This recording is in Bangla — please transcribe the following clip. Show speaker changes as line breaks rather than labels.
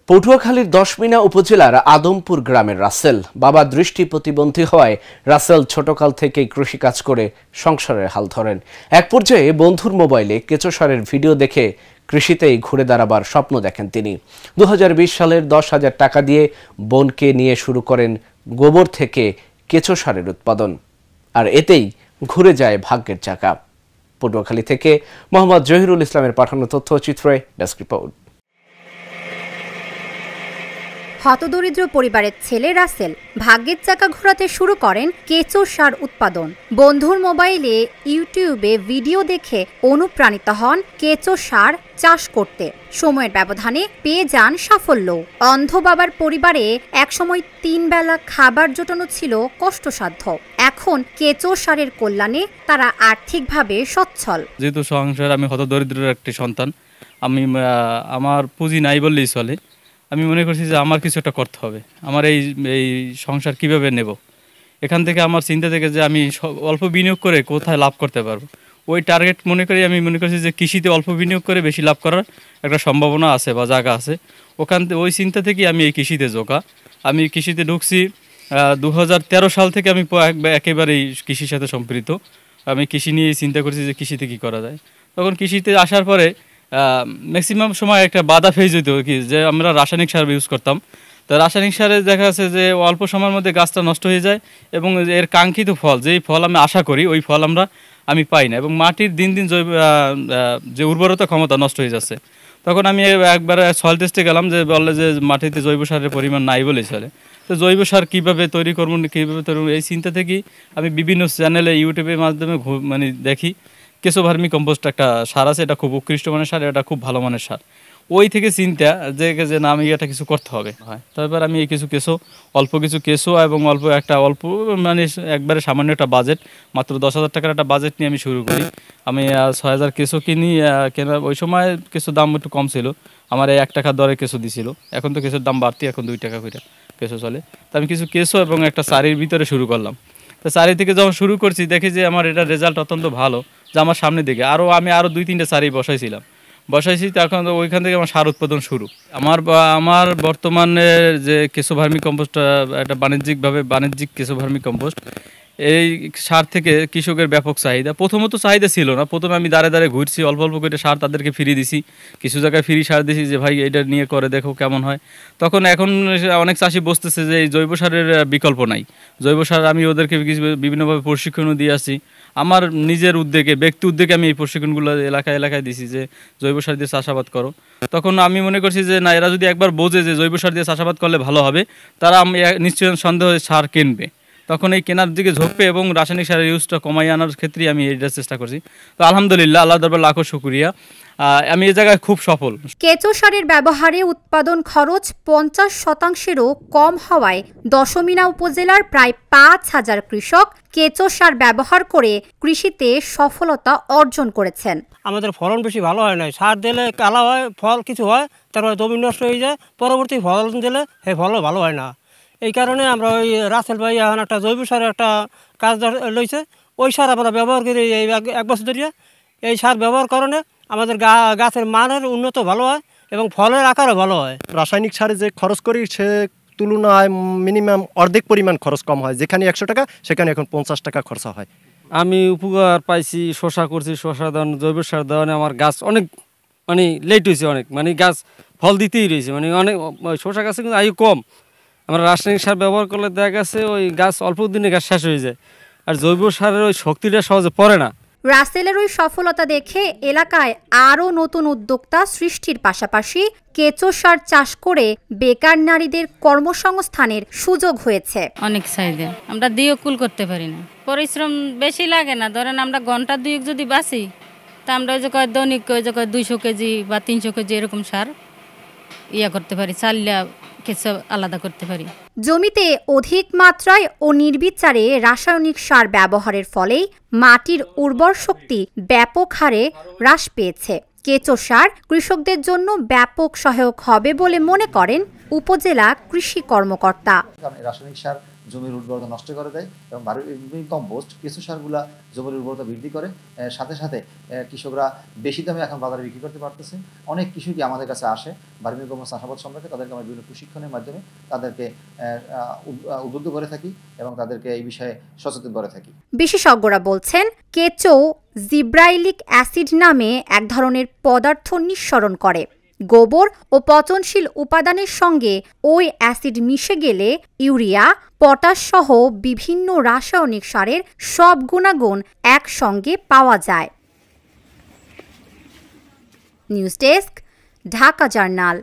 পটুয়াখালীর দশমিনা উপজেলার আদমপুর গ্রামের রাসেল বাবা দৃষ্টি প্রতিবন্ধী হওয়ায় রাসেল ছোটকাল থেকেই কৃষিকাজ করে সংসারের হাল ধরেন। এক পর্যায়ে বন্ধুর মোবাইলে কেঁচো সারের ভিডিও দেখে কৃষিতেই ঘুরে দাঁড়াবার স্বপ্ন দেখেন তিনি। 2020 সালের 10,000 টাকা দিয়ে বোনকে নিয়ে শুরু করেন গোবর থেকে কেঁচো সারের উৎপাদন, আর এতেই ঘুরে যায় ভাগ্যের চাকা। পটুয়াখালী থেকে মোহাম্মদ জহিরুল ইসলামের পাঠানো তথ্যচিত্রে ডেস্ক রিপোর্ট।
হতদরিদ্র পরিবারের ছেলে রাসেল ভাগ্যের চাকা ঘোরাতে শুরু করেন কেঁচো সার উৎপাদন। বন্ধুর মোবাইলে ইউটিউবে ভিডিও দেখে অনুপ্রাণিত হন কেঁচো সার চাষ করতে। সময়ের ব্যবধানে পেয়ে যান সাফল্য। অন্ধ বাবার পরিবারে একসময় 3 বেলা খাবার জোটানো ছিল কষ্টসাধ্য। এখন কেঁচো সারের কল্যাণে তারা আর্থিকভাবে সচ্ছল।
যেহেতু সংসার আমি হতদরিদ্রের একটি সন্তান, আমি আমার পুঁজি নাই বললেই চলে। আমি মনে করছি যে আমার কিছু একটা করতে হবে। আমার এই সংসার কিভাবে নেব, এখান থেকে আমার চিন্তা থেকে যে আমি অল্প বিনিয়োগ করে কোথায় লাভ করতে পারবো, ওই টার্গেট মনে করি। আমি মনে করছি যে কৃষিতে অল্প বিনিয়োগ করে বেশি লাভ করার একটা সম্ভাবনা আছে বা জায়গা আছে। ওই চিন্তা থেকে আমি এই কৃষিতে আমি কৃষিতে ঢুকছি 2013 সাল থেকে। আমি একেবারেই কৃষির সাথে সম্পৃক্ত। আমি কৃষি নিয়ে চিন্তা করছি যে কৃষিতে কী করা যায়। তখন কৃষিতে আসার পরে ম্যাক্সিমাম সময় একটা বাধা ফেজ হইতো কি, যে আমরা রাসায়নিক সার ইউজ করতাম। তো রাসায়নিক সারে দেখা যাচ্ছে যে অল্প সময়ের মধ্যে গাছটা নষ্ট হয়ে যায় এবং এর কাঙ্ক্ষিত ফল, যেই ফল আমি আশা করি ওই ফল আমি পাই না, এবং মাটির দিন দিন যে উর্বরতা ক্ষমতা নষ্ট হয়ে যাচ্ছে। তখন আমি একবার সয়েল টেস্টে গেলাম, যে বললে যে মাটিতে জৈব সারের পরিমাণ নাই বলেই চলে। তো জৈব সার কীভাবে তৈরি করবো, এই চিন্তা থেকেই আমি বিভিন্ন চ্যানেলে ইউটিউবের মাধ্যমে দেখি কেঁচো ভার্মি কম্পোস্ট একটা সার আছে, এটা খুব উৎকৃষ্ট মানের সার, এটা খুব ভালো মানের সার। ওই থেকে চিন্তা যে না, আমি এটা কিছু করতে হবে। তারপর আমি এই অল্প কিছু কেঁচো এবং অল্প একবারে সামান্য একটা বাজেট, মাত্র 10,000 টাকার একটা বাজেট নিয়ে আমি শুরু করি। আমি 6,000 কেঁচো কিনি। ওই সময় কেঁচোর দাম একটু কম ছিল, আমার 1 টাকা দরে কেঁচো দিছিল। এখন তো কেঁচোর দাম বাড়তি, এখন 2 টাকা করে কেঁচো চলে। তো আমি কিছু কেঁচো এবং একটা সারির ভিতরে শুরু করলাম। তো সারি থেকে যখন শুরু করছি দেখি যে আমার এটা রেজাল্ট অত্যন্ত ভালো, যে আমার সামনের দিকে আমি আরও 2-3টে সারি বসাইছি। তো এখন ওইখান থেকে আমার সার উৎপাদন শুরু। আমার বর্তমানে যে কেঁচো ভার্মি কম্পোস্ট, একটা বাণিজ্যিক কেঁচো ভার্মি কম্পোস্ট, এই সার থেকে কৃষকের ব্যাপক চাহিদা। প্রথমত চাহিদা ছিল না, প্রথমে আমি দাঁড়ে ঘুরছি, অল্প করে সার তাদেরকে ফ্রি দিছি, কিছু জায়গায় ফ্রি সার দিছি, যে ভাই এটা নিয়ে করে দেখো কেমন হয়। এখন অনেক চাষি বসতেছে যে এই জৈব সারের বিকল্প নাই। জৈব সার আমি ওদেরকে বিভিন্নভাবে প্রশিক্ষণও দিয়ে আসছি। আমার নিজের ব্যক্তি উদ্যোগে আমি এই প্রশিক্ষণগুলো এলাকায় দিছি, যে জৈব সার দিয়ে চাষাবাদ করো। তখন আমি মনে করছি যে না, এরা যদি একবার বোঝে যে জৈব সার দিয়ে চাষাবাদ করলে ভালো হবে, তারা নিশ্চয় সন্দেহ সার কিনবে, তখন এই কেনার দিকে ঝোঁকবে এবং রাসায়নিক সারের ইউজটা কমাই আনার ক্ষেত্রে আমি এইটার চেষ্টা করছি। তো আলহামদুলিল্লাহ, আল্লাহ দরবার লাখো শুকরিয়া, আমি এই জায়গায় খুব সফল।
কেঁচো সারের ব্যবহারে উৎপাদন খরচ 50%-এরও কম হওয়ায় দশমিনা উপজেলার প্রায় 5,000 কৃষক কেঁচো সার ব্যবহার করে কৃষিতে সফলতা অর্জন করেছেন।
আমাদের ফলন বেশি ভালো হয় না, সার দিলে কালা হয়, ফল কিছু হয়, তারপরে জমি নষ্ট হয়ে যায়, পরবর্তী ফলন দিলে সেই ফলও ভালো হয় না। এই কারণে আমরা ওই রাসেল ভাই এখন একটা জৈব সারের একটা কাজ লইছে, ওই সার আমরা ব্যবহার করি এই 1 বছর ধরে। এই সার ব্যবহার কারণে আমাদের গাছের মানের উন্নত ভালো হয় এবং ফলের আকারও ভালো হয়।
রাসায়নিক সারে যে খরচ করি সে তুলনায় মিনিমাম অর্ধেক পরিমাণ খরচ কম হয়, যেখানে 100 টাকা সেখানে এখন 50 টাকা খরচা হয়।
আমি উপকার পাইছি, শশা করছি, শশা দান জৈব সার দেওয়ানে আমার গাছ অনেক লেট হয়েছে, অনেক গাছ ফল দিতেই রয়েছে, অনেক শশা গাছে কিন্তু আয়ু কম। আমরা রাসায়নিক সার ব্যবহার করলে দেখা গেছে ওই গাছ অল্প দিনে গাছ শেষ হয়ে যায়, আর জৈব সারের ওই শক্তিটা সহজে পড়ে না।
রাসেলের ওই সফলতা দেখে এলাকায় আরও নতুন উদ্যোক্তা সৃষ্টির পাশাপাশি কেঁচো সার চাষ করে বেকার নারীদের কর্মসংস্থানের সুযোগ হয়েছে।
অনেক চাহিদা, আমরা দিয়েও কুল করতে পারি না, পরিশ্রম বেশি লাগে না। ধরেন আমরা ঘন্টা 2 যদি বাঁচি, তা আমরা ওই যে দৈনিক 200 কেজি বা 300 কেজি এরকম সার করতে পারি, চালিয়া কেঁচো আলাদা করতে পারি।
জমিতে অধিক মাত্রায় ও নির্বিচারে রাসায়নিক সার ব্যবহারের ফলেই মাটির উর্বর শক্তি ব্যাপক হারে হ্রাস পেয়েছে। কেঁচো সার কৃষকদের জন্য ব্যাপক সহায়ক হবে বলে মনে করেন উপজেলা কৃষি কর্মকর্তা।
রাসায়নিক সার জমির উর্বরতা নষ্ট করে দেয় এবং ভার্মি কম্পোস্ট কেঁচো সারগুলা জমির উর্বরতা বৃদ্ধি করে, সাথে সাথে কৃষকরা বেশি দামে এখন বাজারে বিক্রি করতে পারতেছে। অনেক কৃষকই আমাদের কাছে আসে ভার্মি কম্পোস্ট চাষাবাদ সম্পর্কে, তাদেরকে আমরা বিভিন্ন প্রশিক্ষণের মাধ্যমে তাদেরকে উদ্বুদ্ধ করে থাকি এবং তাদেরকে এই বিষয়ে সচেতন করে থাকি।
বিশেষজ্ঞরা বলছেন কেঁচো জিব্রাইলিক অ্যাসিড নামে এক ধরনের পদার্থ নিঃসরণ করে। গোবর ও পচনশীল উপাদানের সঙ্গে ওই অ্যাসিড মিশে গেলে ইউরিয়া, পটাশ সহ বিভিন্ন রাসায়নিক সারের সব গুণাগুণ একসঙ্গে পাওয়া যায়। News desk, Dhaka journal.